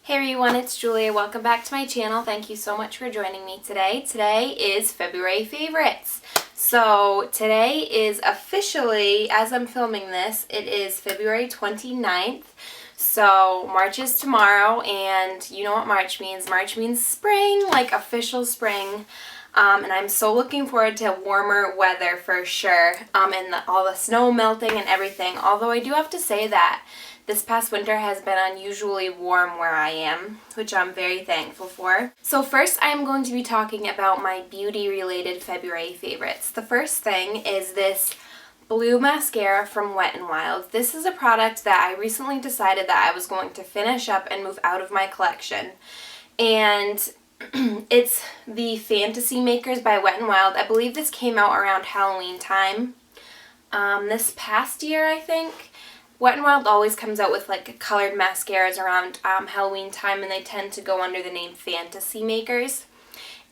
Hey everyone, it's Julia. Welcome back to my channel. Thank you so much for joining me today. Today is February favorites. So today is officially, as I'm filming this, it is February 29th. So March is tomorrow, and you know what March means. March means spring, like official spring. And I'm so looking forward to warmer weather for sure, and all the snow melting and everything. Although I do have to say that this past winter has been unusually warm where I am, which I'm very thankful for. So first I am going to be talking about my beauty-related February favorites. The first thing is this blue mascara from Wet n Wild. This is a product that I recently decided that I was going to finish up and move out of my collection. And it's the Fantasy Makers by Wet n Wild. I believe this came out around Halloween time. This past year, I think. Wet n Wild always comes out with like colored mascaras around Halloween time, and they tend to go under the name Fantasy Makers.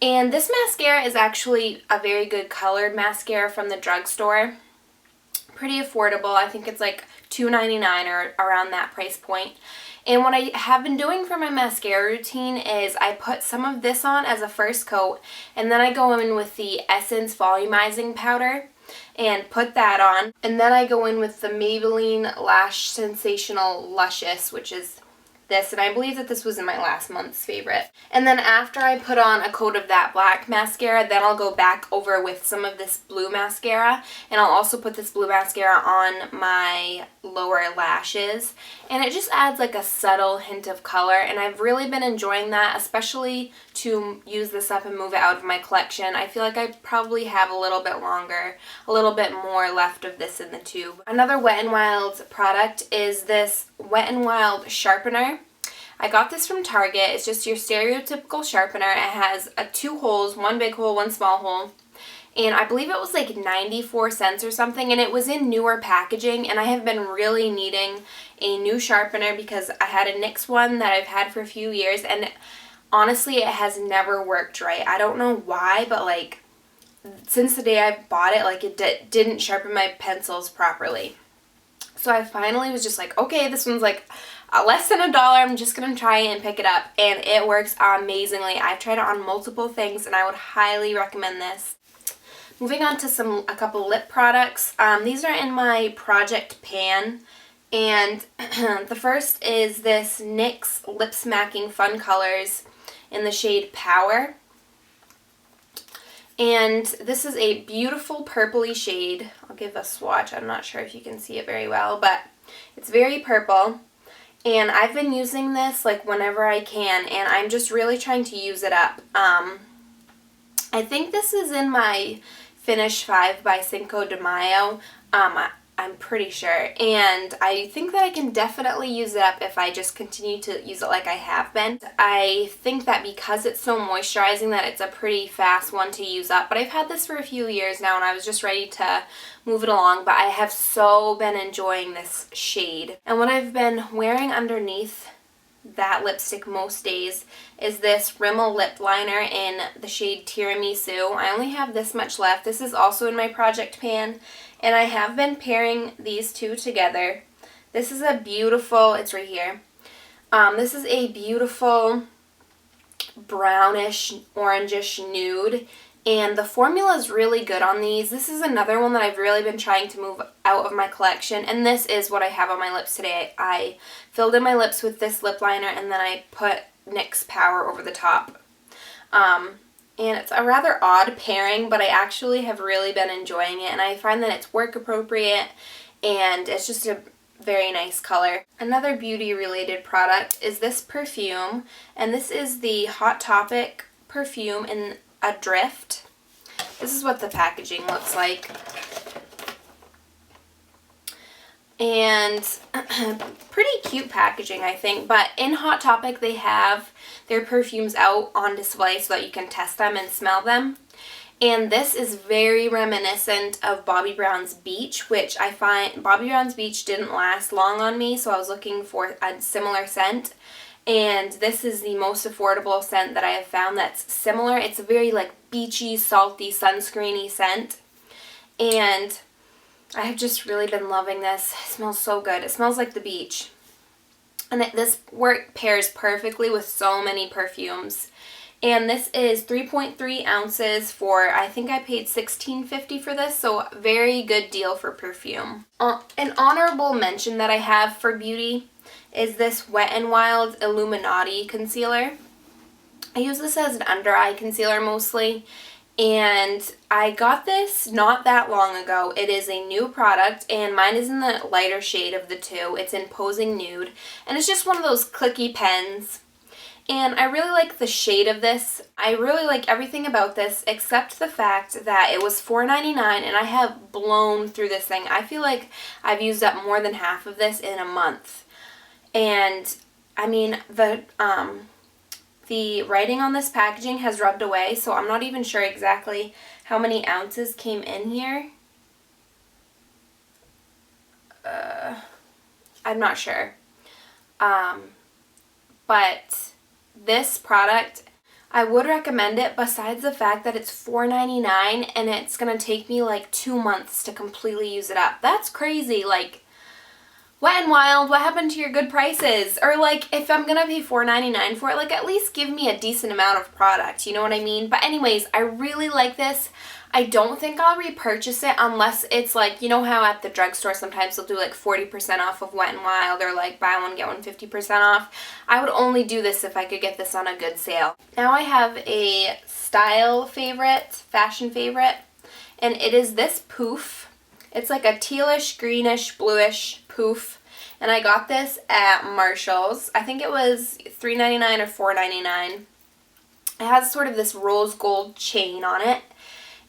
And this mascara is actually a very good colored mascara from the drugstore. Pretty affordable. I think it's like $2.99 or around that price point. And what I have been doing for my mascara routine is I put some of this on as a first coat, and then I go in with the Essence Volumizing Powder and put that on. And then I go in with the Maybelline Lash Sensational Luscious, which is this, and I believe that this was in my last month's favorite. And then after I put on a coat of that black mascara, then I'll go back over with some of this blue mascara, and I'll also put this blue mascara on my lower lashes, and it just adds like a subtle hint of color, and I've really been enjoying that, especially to use this up and move it out of my collection. I feel like I probably have a little bit longer, a little bit more left of this in the tube. Another Wet n Wild product is this Wet n Wild Sharpener. I got this from Target. It's just your stereotypical sharpener. It has two holes, one big hole, one small hole. And I believe it was like 94 cents or something, and it was in newer packaging, and I have been really needing a new sharpener because I had a NYX one that I've had for a few years, and honestly it has never worked right. I don't know why, but like since the day I bought it, like it didn't sharpen my pencils properly. So I finally was just like, okay, this one's like less than $1. I'm just going to try and pick it up, and it works amazingly. I've tried it on multiple things, and I would highly recommend this. Moving on to a couple lip products. These are in my project pan, and the first is this NYX Lip Smacking Fun Colors in the shade Power. And this is a beautiful purpley shade. I'll give a swatch. I'm not sure if you can see it very well, but it's very purple. And I've been using this like whenever I can, and I'm just really trying to use it up. I think this is in my Finish 5 by Cinco de Mayo. I'm pretty sure. And I think that I can definitely use it up if I just continue to use it like I have been. I think that because it's so moisturizing that it's a pretty fast one to use up. But I've had this for a few years now, and I was just ready to move it along. But I have so been enjoying this shade. And what I've been wearing underneath that lipstick most days is this Rimmel lip liner in the shade Tiramisu. I only have this much left. This is also in my project pan, and I have been pairing these two together. This is a beautiful, it's right here. This is a beautiful brownish, orangish nude, and the formula is really good on these. This is another one that I've really been trying to move out of my collection, and this is what I have on my lips today. I filled in my lips with this lip liner, and then I put NYX Power over the top. And it's a rather odd pairing, but I actually have really been enjoying it, and I find that it's work appropriate, and it's just a very nice color. Another beauty related product is this perfume, and this is the Hot Topic perfume in Adrift. This is what the packaging looks like. And pretty cute packaging, I think, but in Hot Topic they have their perfumes out on display so that you can test them and smell them. And this is very reminiscent of Bobbi Brown's Beach, which I find Bobbi Brown's Beach didn't last long on me, so I was looking for a similar scent. And this is the most affordable scent that I have found that's similar. It's a very like beachy, salty, sunscreeny scent. And I have just really been loving this. It smells so good. It smells like the beach. And this pairs perfectly with so many perfumes. And this is 3.3 ounces for, I think I paid $16.50 for this, so very good deal for perfume. An honorable mention that I have for beauty is this Wet n Wild Illumi-naughty concealer. I use this as an under eye concealer mostly, and I got this not that long ago. It is a new product, and mine is in the lighter shade of the two. It's in Posing Nude, and it's just one of those clicky pens. And I really like the shade of this. I really like everything about this except the fact that it was $4.99 and I have blown through this thing. I feel like I've used up more than half of this in a month. And I mean, the writing on this packaging has rubbed away, so I'm not even sure exactly how many ounces came in here. I'm not sure. But this product, I would recommend it besides the fact that it's $4.99 and it's going to take me like 2 months to completely use it up. That's crazy. Like, Wet n Wild, what happened to your good prices? Or like, if I'm going to pay $4.99 for it, like at least give me a decent amount of product, you know what I mean? But anyways, I really like this. I don't think I'll repurchase it unless it's like, you know how at the drugstore sometimes they'll do like 40% off of Wet n Wild or like buy one get one 50% off. I would only do this if I could get this on a good sale. Now I have a style favorite, fashion favorite, and it is this Poof. It's like a tealish, greenish, bluish Poof, and I got this at Marshall's. I think it was $3.99 or $4.99. It has sort of this rose gold chain on it.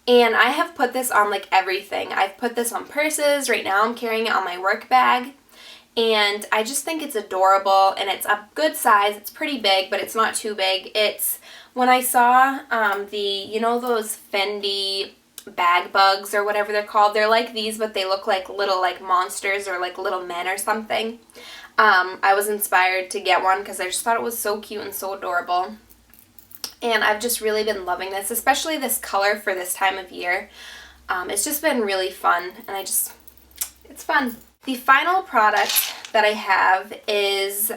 And I have put this on like everything. I've put this on purses. Right now I'm carrying it on my work bag. And I just think it's adorable and it's a good size. It's pretty big, but it's not too big. It's, when I saw you know those Fendi bag bugs or whatever they're called. They're like these, but they look like little like monsters or like little men or something. I was inspired to get one because I just thought it was so cute and so adorable. And I've just really been loving this, especially this color for this time of year. It's just been really fun, and it's fun. The final product that I have is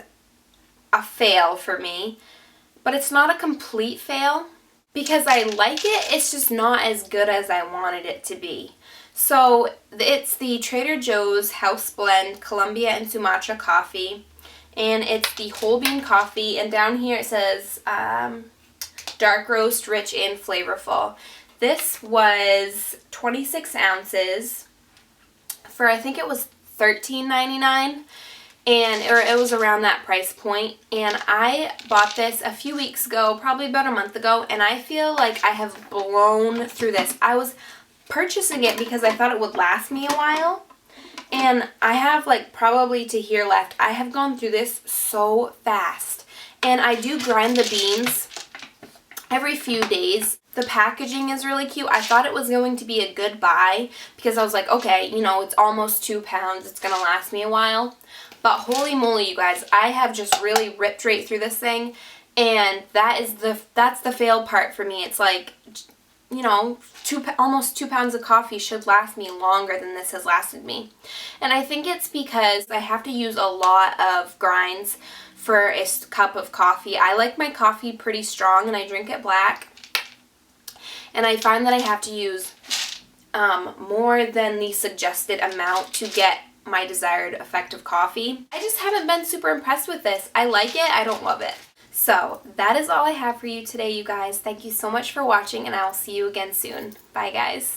a fail for me, but it's not a complete fail because I like it. It's just not as good as I wanted it to be. So it's the Trader Joe's House Blend Colombia and Sumatra coffee, and it's the whole bean coffee, and down here it says dark roast, rich and flavorful. This was 26 ounces for, I think it was $13.99, or it was around that price point. And I bought this a few weeks ago, probably about a month ago, and I feel like I have blown through this. I was purchasing it because I thought it would last me a while, and I have like probably to here left. I have gone through this so fast, and I do grind the beans every few days. The packaging is really cute. I thought it was going to be a good buy because I was like, okay, you know, it's almost 2 pounds. It's going to last me a while. But holy moly, you guys, I have just really ripped right through this thing. And that's the fail part for me. It's like, you know, almost 2 pounds of coffee should last me longer than this has lasted me. And I think it's because I have to use a lot of grinds for a cup of coffee. I like my coffee pretty strong and I drink it black. And I find that I have to use more than the suggested amount to get my desired effect of coffee. I just haven't been super impressed with this. I like it, I don't love it. So that is all I have for you today, you guys. Thank you so much for watching, and I will see you again soon. Bye, guys.